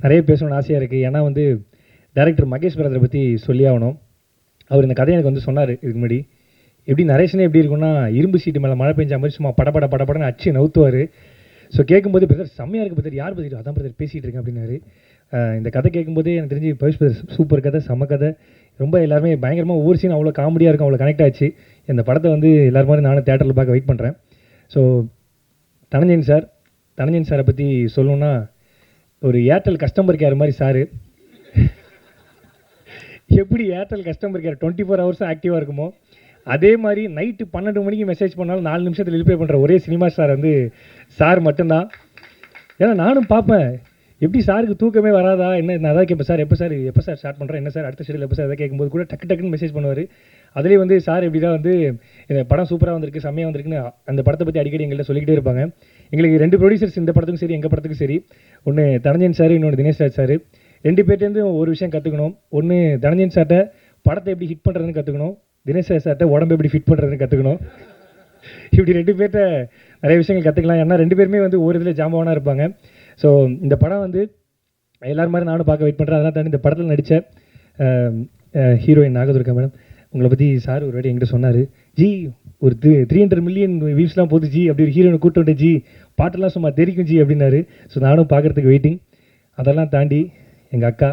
நிறைய பேசணும்னு ஆசையாக இருக்குது. ஏன்னா வந்து டைரக்டர் மகேஷ் பிரதரை பற்றி சொல்லி ஆகணும். அவர் இந்த கதையை எனக்கு வந்து சொன்னார் இதுக்கு முன்னாடி. எப்படி நரேஷனே எப்படி இருக்குன்னா, இரும்பு சீட்டு மேலே மழை பெஞ்ச மாதிரி சும்மா படப்படன்னு அச்சு நவுத்துவார். ஸோ கேட்கும்போது பிரதர் செம்மையாக இருக்குது பிரதர், யார் பற்றி அதான் பிரதர் பேசிகிட்டு இருக்கேன் அப்படின்னாரு. இந்த கதை கேட்கும்போதே எனக்கு தெரிஞ்சு பவிஷ் பிரதர் சூப்பர் கதை, செம்ம கதை. ரொம்ப எல்லாருமே பயங்கரமாக ஒவ்வொரு சீன் அவ்வளோ காமெடியாக இருக்கும், அவ்வளோ கனெக்ட் ஆச்சு. இந்த படத்தை வந்து எல்லாரும் மாதிரி நானும் தேட்டரில் பார்க்க வெயிட் பண்ணுறேன். ஸோ தனஞ்சயன் சாரை பற்றி சொல்லணுன்னா, ஒரு ஏர்டெல் கஸ்டமர் கேர் மாதிரி சார். எப்படி ஏர்டெல் கஸ்டமர் கேர் 24 ஹவர்ஸும் ஆக்டிவாக இருக்குமோ, அதே மாதிரி நைட்டு 12 மணிக்கு மெசேஜ் பண்ணாலும் 4 நிமிஷத்தில் ரிப்ளை பண்ணுற ஒரே சினிமா ஸ்டார் வந்து சார் மட்டும்தான். ஏன்னா நானும் பார்ப்பேன், எப்படி சாருக்கு தூக்கமே வராதா என்ன, நான் அதான் கேட்பேன், சார் எப்போ சார் ஸ்டார்ட் பண்ணுறேன், என்ன சார் அடுத்த ஷெடியூல் எப்போ சார், எதாவது கேட்கும்போது கூட டக்குன்னு மெசேஜ் பண்ணுவார். அதுலேயே வந்து சார் எப்படி தான் வந்து இந்த படம் சூப்பராக வந்திருக்கு, செம்மையாக வந்திருக்குன்னு அந்த படத்தை பற்றி அடிக்கடி எங்கள்கிட்ட சொல்லிக்கிட்டே இருப்பாங்க. எங்களுக்கு 2 ப்ரொடியூசர்ஸ் இந்த படத்துக்கும் சரி எங்கள் படத்துக்கும் சரி, ஒன்று தனஞ்சயன் சார், இன்னொன்று தினேஷ் ராஜ் சார். 2 பேர்ட்டேருந்து ஒரு விஷயம் கற்றுக்கணும். ஒன்று தனஞ்சயன் சார்ட்ட படத்தை எப்படி ஹிட் பண்ணுறதுன்னு கற்றுக்கணும், தினேஷ் ராஜ் சார்ட்ட உடம்பு எப்படி ஃபிட் பண்ணுறதுன்னு கற்றுக்கணும். இப்படி 2 பேர்ட்ட நிறைய விஷயங்கள் கற்றுக்கலாம். ஏன்னா 2 பேருமே வந்து ஒரு இதில் ஜாம்பவானாக இருப்பாங்க. ஸோ இந்த படம் வந்து எல்லாரும் மாதிரி நானும் பார்க்க வெயிட் பண்ணுறேன். அதெல்லாம் தாண்டி இந்த படத்தில் நடித்த ஹீரோயின் நாகதுர்கா மேடம், உங்களை பற்றி சார் ஒரு வாட்டி என்கிட்ட சொன்னார், ஜி ஒரு 300 மில்லியன் வியூஸ்லாம் போகுது ஜி, அப்படி ஒரு ஹீரோயினை கூப்பிட்டு வந்துட்டு ஜி பாட்டெல்லாம் சும்மா தெரிக்கும் ஜி அப்படின்னாரு. ஸோ நானும் பார்க்குறதுக்கு வெயிட்டிங். அதெல்லாம் தாண்டி எங்கள் அக்கா,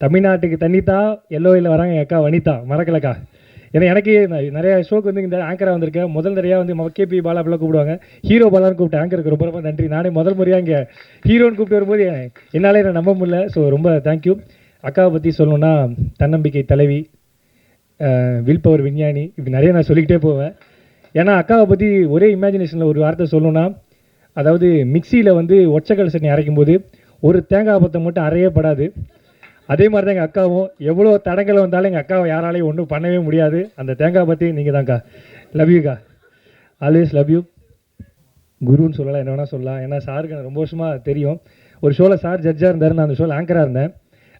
தமிழ்நாட்டுக்கு தண்ணித்தா எல்லோவில் வராங்க எங்கள் அக்கா வனிதா, மறக்கலக்கா. ஏன்னா எனக்கு நிறைய ஷோக்கு வந்து இந்த ஆங்கராக வந்திருக்கேன். முதல் நிறையா வந்து கேபி பாலா அப்படிலாம் கூப்பிடுவாங்க, ஹீரோ பாலான்னு கூப்பிட்டு ஆங்கருக்கு ரொம்ப ரொம்ப நன்றி. நானே முதல் முறையாக இங்கே ஹீரோன்னு கூப்பிட்டு வரும்போது என்னாலே என்ன நம்ப முடியல. ஸோ ரொம்ப தேங்க்யூ. அக்காவை பற்றி சொல்லணுன்னா, தன்னம்பிக்கை தலைவி, வில் பவர் விஞ்ஞானி, இப்படி நிறைய நான் சொல்லிக்கிட்டே போவேன். ஏன்னா அக்காவை பற்றி ஒரே இமேஜினேஷனில் ஒரு வார்த்தை சொல்லணுன்னா, அதாவது மிக்சியில் வந்து ஒச்சக்கல் சட்னி அரைக்கும் போது ஒரு தேங்காய் பத்தை மட்டும் அரையே படாது. அதே மாதிரி தான் எங்கள் அக்காவும், எவ்வளோ தடங்கள் வந்தாலும் எங்கள் அக்காவை யாராலையும் ஒன்றும் பண்ணவே முடியாது. அந்த தேங்காய் பற்றி நீங்கள் தான்க்கா. லவ் யூக்கா, ஆல்வேஸ் லவ் யூ. குருன்னு சொல்லலாம், என்ன வேணால் சொல்லலாம். ஏன்னா சாருக்கு எனக்கு ரொம்ப வருஷமாக தெரியும். ஒரு ஷோவில் சார் ஜட்ஜாக இருந்தார், நான் அந்த ஷோவில் ஆங்கராக இருந்தேன்.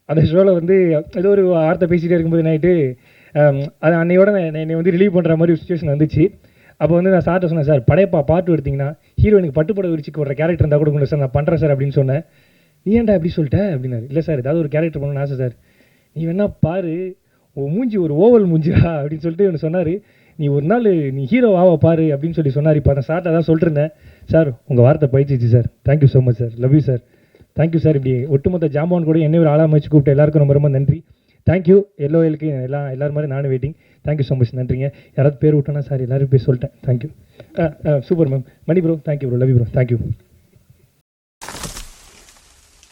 அந்த ஷோவில் வந்து ஏதோ ஒரு வார்த்தை பேசிகிட்டே இருக்கும்போது நைட்டு அது அன்னையோட என்னை வந்து ரிலீவ் பண்ணுற மாதிரி ஒரு சுச்சுவேஷன் வந்துச்சு. அப்போ வந்து நான் சார்ட்ட சொன்னேன், சார் படையப்பா பாட்டு எடுத்திங்கன்னா ஹீரோயினுக்கு பட்டுப்பட விரிச்சு போடுற கேரக்டர் இருந்தால் கொடுக்கணும் சார், நான் பண்ணுறேன் சார் அப்படின்னு சொன்னேன். நீ ஏன்டா எப்படி சொல்லிட்டேன் அப்படின்னாரு. இல்லை சார், ஏதாவது ஒரு கேரக்டர் பண்ணணும்னு ஆசை சார், நீ வேணா பாரு, மூஞ்சி ஒரு ஓவல் மூஞ்சியா அப்படின்னு சொல்லிட்டு ஒன்று சொன்னார். நீ ஒரு நாள் நீ ஹீரோ ஆவ பாரு அப்படின்னு சொன்னார். இப்போ நான் சார்ட்ட தான் சொல்லிருந்தேன், சார் உங்கள் வார்த்தை பயிற்சிச்சு sir, thank you so much sir, love you sir, thank you sir. இப்படி ஒட்டுமொத்த ஜாமான் கூட என்ன ஒரு ஆளாக வச்சு கூப்பிட்டு எல்லாருக்கும் ரொம்ப ரொம்ப நன்றி. தேங்க்யூ. எல்லோருக்கு எல்லாரும் மாதிரி நானும் வெயிட்டிங். தேங்க்யூ ஸோ மச், நன்றிங்க. யாராவது பேர் விட்டோன்னா சார், எல்லோரும் பேர் சொல்லிட்டேன். Thank you. Super ma'am. Mani bro, thank you bro, love you bro, thank you.